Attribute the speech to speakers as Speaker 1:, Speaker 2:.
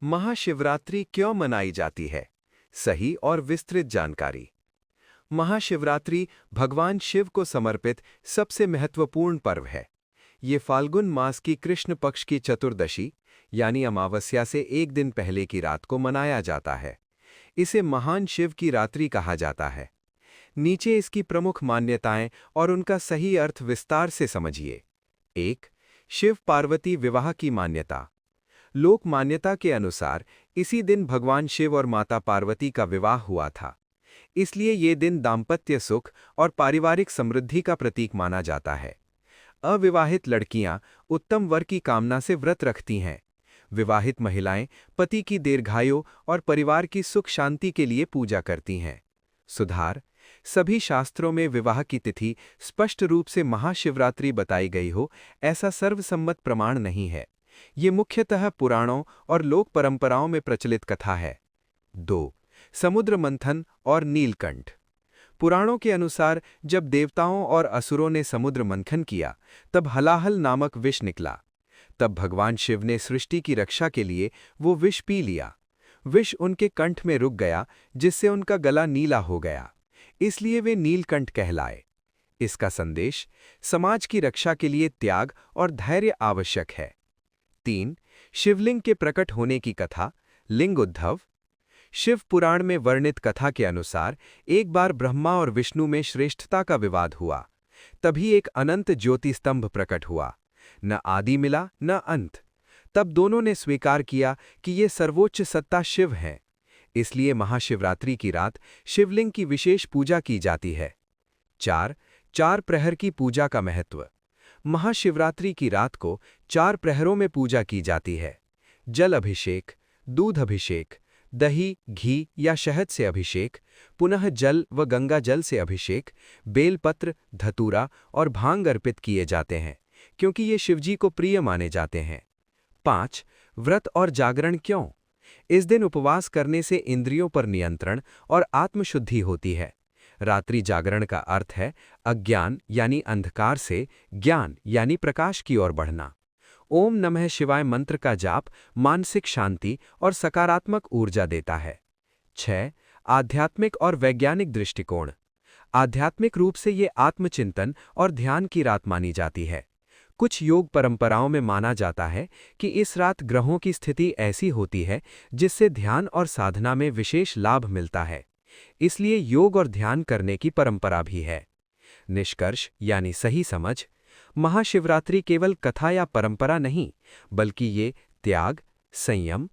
Speaker 1: महाशिवरात्रि क्यों मनाई जाती है? सही और विस्तृत जानकारी। महाशिवरात्रि भगवान शिव को समर्पित सबसे महत्वपूर्ण पर्व है। ये फाल्गुन मास की कृष्ण पक्ष की चतुर्दशी यानी अमावस्या से एक दिन पहले की रात को मनाया जाता है। इसे महान शिव की रात्रि कहा जाता है। नीचे इसकी प्रमुख मान्यताएं और उनका सही अर्थ विस्तार से समझिए। 1. शिव पार्वती विवाह की मान्यता। लोक मान्यता के अनुसार इसी दिन भगवान शिव और माता पार्वती का विवाह हुआ था। इसलिए ये दिन दाम्पत्य सुख और पारिवारिक समृद्धि का प्रतीक माना जाता है। अविवाहित लड़कियां उत्तम वर की कामना से व्रत रखती हैं। विवाहित महिलाएं पति की दीर्घायु और परिवार की सुख शांति के लिए पूजा करती हैं। सुधार: सभी शास्त्रों में विवाह की तिथि स्पष्ट रूप से महाशिवरात्रि बताई गई हो, ऐसा सर्वसम्मत प्रमाण नहीं है। ये मुख्यतः पुराणों और लोक परंपराओं में प्रचलित कथा है। 2. समुद्र मंथन और नीलकंठ। पुराणों के अनुसार जब देवताओं और असुरों ने समुद्र मंथन किया, तब हलाहल नामक विष निकला। तब भगवान शिव ने सृष्टि की रक्षा के लिए वो विष पी लिया। विष उनके कंठ में रुक गया, जिससे उनका गला नीला हो गया। इसलिए वे नीलकंठ कहलाए। इसका संदेश: समाज की रक्षा के लिए त्याग और धैर्य आवश्यक है। 3. शिवलिंग के प्रकट होने की कथा, लिंग उद्भव। शिव पुराण में वर्णित कथा के अनुसार एक बार ब्रह्मा और विष्णु में श्रेष्ठता का विवाद हुआ। तभी एक अनंत ज्योति स्तंभ प्रकट हुआ। न आदि मिला न अंत। तब दोनों ने स्वीकार किया कि ये सर्वोच्च सत्ता शिव हैं। इसलिए महाशिवरात्रि की रात शिवलिंग की विशेष पूजा की जाती है। 4. चार प्रहर की पूजा का महत्व। महाशिवरात्रि की रात को 4 प्रहरों में पूजा की जाती है। जल अभिषेक, दूध अभिषेक, दही, घी या शहद से अभिषेक, पुनः जल व गंगा जल से अभिषेक, बेलपत्र, धतूरा और भांग अर्पित किए जाते हैं, क्योंकि ये शिवजी को प्रिय माने जाते हैं। 5. व्रत और जागरण क्यों? इस दिन उपवास करने से इंद्रियों पर नियंत्रण और आत्मशुद्धि होती है। रात्रि जागरण का अर्थ है अज्ञान यानी अंधकार से ज्ञान यानी प्रकाश की ओर बढ़ना। ओम नमः शिवाय मंत्र का जाप मानसिक शांति और सकारात्मक ऊर्जा देता है। 6. आध्यात्मिक और वैज्ञानिक दृष्टिकोण। आध्यात्मिक रूप से ये आत्मचिंतन और ध्यान की रात मानी जाती है। कुछ योग परंपराओं में माना जाता है कि इस रात ग्रहों की स्थिति ऐसी होती है जिससे ध्यान और साधना में विशेष लाभ मिलता है। इसलिए योग और ध्यान करने की परंपरा भी है। निष्कर्ष यानी सही समझ: महाशिवरात्रि केवल कथा या परंपरा नहीं, बल्कि ये त्याग, संयम